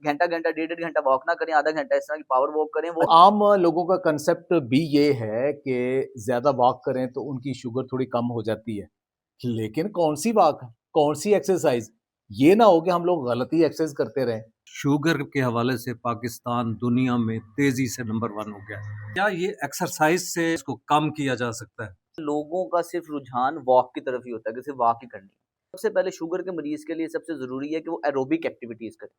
घंटा घंटा 1.5 घंटा वॉक ना करें, आधा घंटा इस तरह की पावर वॉक करें। वो आम लोगों का कंसेप्ट भी ये है कि ज्यादा वॉक करें तो उनकी शुगर थोड़ी कम हो जाती है, लेकिन कौन सी वॉक, कौन सी एक्सरसाइज, ये ना हो कि हम लोग गलती एक्सरसाइज करते रहें। शुगर के हवाले से पाकिस्तान दुनिया में तेजी से नंबर 1 हो गया है। क्या ये एक्सरसाइज से इसको कम किया जा सकता है? लोगों का सिर्फ रुझान वॉक की तरफ ही होता है कि सिर्फ वॉक ही करनी है। सबसे पहले शुगर के मरीज के लिए सबसे ज़रूरी है कि वो एरोबिक एक्टिविटीज़ करें।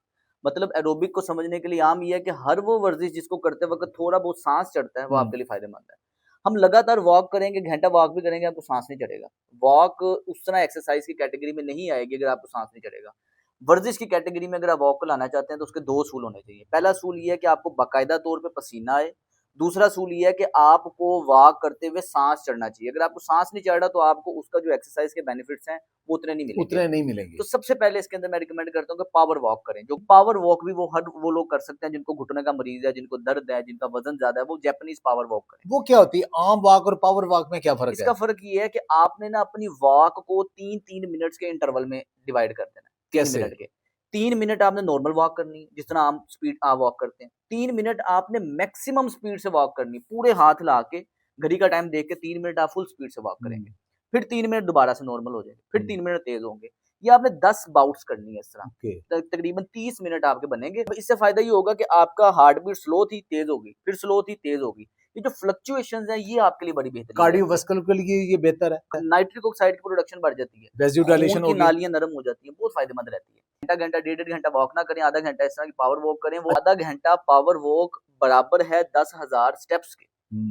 मतलब एरोबिक को समझने के लिए आम ये है कि हर वो वर्जिश जिसको करते वक्त थोड़ा बहुत सांस चढ़ता है, वो आपके लिए फ़ायदेमंद है। हम लगातार वॉक करेंगे, घंटा वॉक भी करेंगे, आपको सांस नहीं चढ़ेगा। वॉक उस तरह एक्सरसाइज की कैटेगरी में नहीं आएगी अगर आपको सांस नहीं चढ़ेगा। वर्जिश की कैटेगरी में अगर आप वॉक को लाना चाहते हैं तो उसके दो असूल होने चाहिए। पहला असूल ये है कि आपको बाकायदा तौर पे पसीना आए। दूसरा असूल ये है कि आपको वॉक करते हुए सांस चढ़ना चाहिए। अगर आपको सांस नहीं चढ़ रहा तो आपको उसका जो एक्सरसाइज के बेनिफिट्स हैं वो उतने नहीं मिलेंगे। तो सबसे पहले इसके अंदर मैं रिकमेंड करता हूँ कि पावर वॉक करें। जो पावर वॉक भी वो लोग कर सकते हैं जिनको घुटने का मरीज है, जिनको दर्द है, जिनका वजन ज्यादा है, वो जापानीज पावर वॉक करें। वो क्या होती है? आम वॉक और पावर वॉक में क्या फर्क है? इसका फर्क ये है कि आपने ना अपनी वॉक को 3-3 मिनट्स के इंटरवल में डिवाइड कर देना है। 3 कैसे? मिनट के 3 मिनट आपने नॉर्मल वॉक करनी है, जिस तरह आम स्पीड आप वॉक करते हैं। 3 मिनट आपने मैक्सिमम स्पीड से वॉक करनी, पूरे हाथ ला के घड़ी का टाइम देख के 3 मिनट आप फुल स्पीड से वॉक करेंगे। फिर 3 मिनट दोबारा से नॉर्मल हो जाएंगे, फिर 3 मिनट तेज होंगे। ये आपने 10 बाउट्स करनी है इस तरह। तकरीबन 30 मिनट आपके बनेंगे। इससे फायदा ये होगा कि आपका हार्ट बीट स्लो थी, तेज होगी, फिर स्लो थी, तेज होगी। ये जो फ्लक्चुएशंस हैं ये आपके लिए बड़ी बेहतरीन है। कार्डियोवास्कुलर के लिए ये बेहतर है। नाइट्रिक ऑक्साइड की प्रोडक्शन बढ़ जाती है, वेज़ोडाइलेशन खून की होगी। नालियां नरम हो जाती हैं, बहुत फायदेमंद रहती है। घंटा घंटा 1.5 घंटा वॉक ना करें, आधा घंटा इस तरह की पावर वॉक करें। वो आधा घंटा पावर वॉक बराबर है 10,000 स्टेप्स के।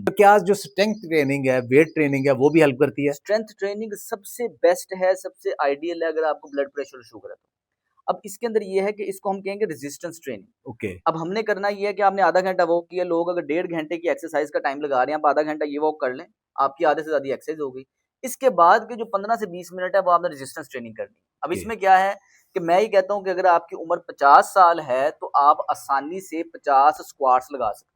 तो क्या जो स्ट्रेंथ ट्रेनिंग है, वेट ट्रेनिंग है, वो भी हेल्प करती है? स्ट्रेंथ ट्रेनिंग सबसे बेस्ट है, सबसे आइडियल है अगर आपको ब्लड प्रेशर और शुगर है तो। अब इसके अंदर ये है कि इसको हम कहेंगे रेजिस्टेंस ट्रेनिंग। ओके। अब हमने करना ये है कि आपने आधा घंटा वॉक किया, लोग अगर 1.5 घंटे की एक्सरसाइज का टाइम लगा रहे हैं, आप आधा घंटा ये वॉक कर लें, आपकी आधे से ज्यादा एक्सरसाइज हो गई। इसके बाद के जो 15 से 20 मिनट है वो आपने रेजिस्टेंस ट्रेनिंग करनी है। अब इसमें क्या है कि मैं ये कहता हूँ कि अगर आपकी उम्र 50 साल है तो आप आसानी से 50 स्क्वाट्स लगा सकते हैं।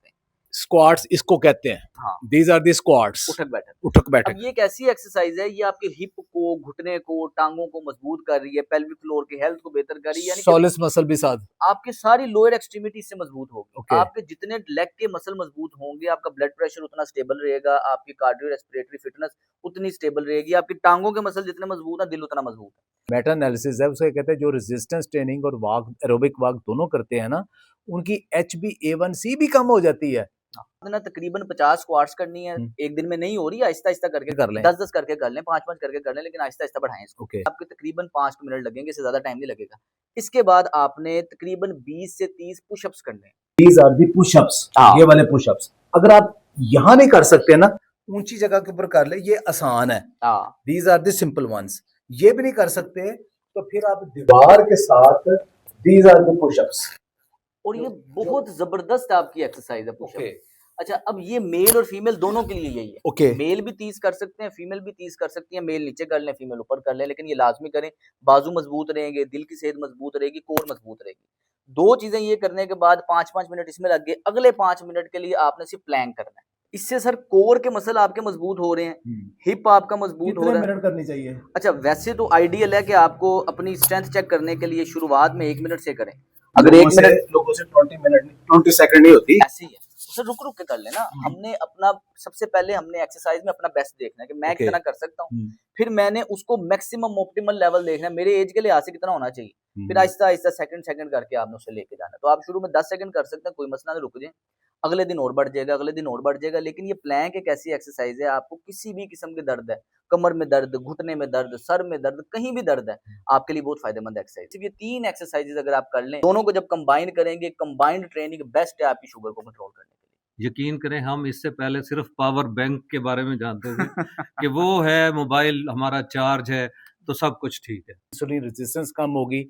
स्क्वाट्स इसको कहते हैं। हाँ, दीज आर दी स्क्वाट्स। उठक बैठक। उठक अब बैठक। ये एक ऐसी एक्सरसाइज है, ये आपके हिप को, घुटने को, टांगों को मजबूत कर रही है, पेल्विक फ्लोर की हेल्थ को बेहतर कर रही है, यानी कि सॉलिस मसल भी साथ। आपकी सारी लोअर एक्सट्रीमिटी से मजबूत होगी। ओके। आपके जितने लेग के मसल मजबूत होंगे, आपका ब्लड प्रेशर उतना स्टेबल रहेगा, आपकी कार्डियो रेस्पिरेटरी फिटनेस उतनी स्टेबल रहेगी, आपकी टांगों के मसल जितने मजबूत है, दिल उतना मजबूत है। मेटा एनालिसिस है, उसे कहते हैं जो रेजिस्टेंस ट्रेनिंग और वॉक, एरोबिक वॉक दोनों करते हैं ना, उनकी HbA1c भी कम हो जाती है। आपने ना तकरीबन 50 स्क्वाट्स करनी है। एक दिन में नहीं हो रही, आहिस्ता-आहिस्ता करके कर लें। 10-10 करके कर लें, 5-5 करके कर लें, लेकिन आहिस्ता-आहिस्ता बढ़ाएँ इसको। ओके। आपके तकरीबन 5 मिनट लगेंगे, इससे ज़्यादा टाइम नहीं लगेगा। इसके बाद आपने तकरीबन 20 से 30 पुशअप्स करने हैं। दीज आर दी पुशअप्स, ये वाले पुशअप्स। अगर आप यहाँ नहीं कर सकते ना, ऊंची जगह के ऊपर कर ले, ये आसान है। These are the simple ones. ये भी नहीं कर सकते तो फिर आप दीवार के साथ, दीज आर दी पुशअप्स। और ये बहुत जबरदस्त आपकी एक्सरसाइज है पुशअप। अच्छा, अब ये मेल और फीमेल दोनों के लिए यही है। ओके। मेल भी 30 कर सकते हैं, फीमेल भी 30 कर सकती है। मेल नीचे कर लें, फीमेल ऊपर कर लें, लेकिन ये लाजमी करें। बाजू मजबूत रहेंगे, दिल की सेहत मजबूत रहेगी, कोर मजबूत रहेगी। दो चीजें ये करने के बाद 5-5 मिनट इसमें लग गए। अगले 5 मिनट के लिए आपने सिर्फ प्लैंक करना है। इससे सर कोर के मसल आपके मजबूत हो रहे हैं, हिप आपका मजबूत हो रहा है। मिनट करनी चाहिए? अच्छा, वैसे तो आइडियल है कि आपको अपनी स्ट्रेंथ चेक करने के लिए शुरुआत में 1 मिनट से करें। अगर 1 मिनट लोगों से 20 मिनट 20 सेकंड नहीं होती, ऐसे ही है, उसे रुक रुक के कर लेना। हमने अपना सबसे पहले हमने एक्सरसाइज में अपना बेस्ट देखना है कि मैं कितना कर सकता हूँ। फिर मैंने उसको मैक्सिमम ऑप्टिमल लेवल देखना है, मेरे एज के लिहाज से कितना होना चाहिए। फिर आहिस्ता आहिस्ता सेकंड सेकंड करके आपने उसे लेके जाना। तो आप शुरू में 10 सेकंड कर सकते हैं, कोई मसला नहीं, रुक जाए, अगले दिन और बढ़ जाएगा, अगले दिन और बढ़ जाएगा। लेकिन ये प्लैंक एक ऐसी एक्सरसाइज है, आपको किसी भी किस्म के दर्द है, कमर में दर्द, घुटने में दर्द, सर में दर्द, कहीं भी दर्द है, आपके लिए बहुत फायदेमंद एक्सरसाइज। ये 3 एक्सरसाइजेस अगर आप कर लें, दोनों को जब कंबाइन करेंगे, कंबाइंड ट्रेनिंग बेस्ट है आपकी शुगर को कंट्रोल करने के लिए। यकीन करें, हम इससे पहले सिर्फ पावर बैंक के बारे में जानते थे कि वो है, मोबाइल हमारा चार्ज है तो सब कुछ ठीक है। इंसुलिन रेजिस्टेंस कम होगी,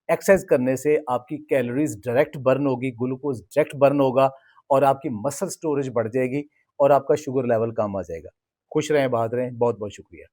एक्सरसाइज करने से आपकी कैलोरीज डायरेक्ट बर्न होगी, ग्लूकोज डायरेक्ट बर्न होगा और आपकी मसल स्टोरेज बढ़ जाएगी और आपका शुगर लेवल कम आ जाएगा। खुश रहें, बात रहें, बहुत बहुत शुक्रिया।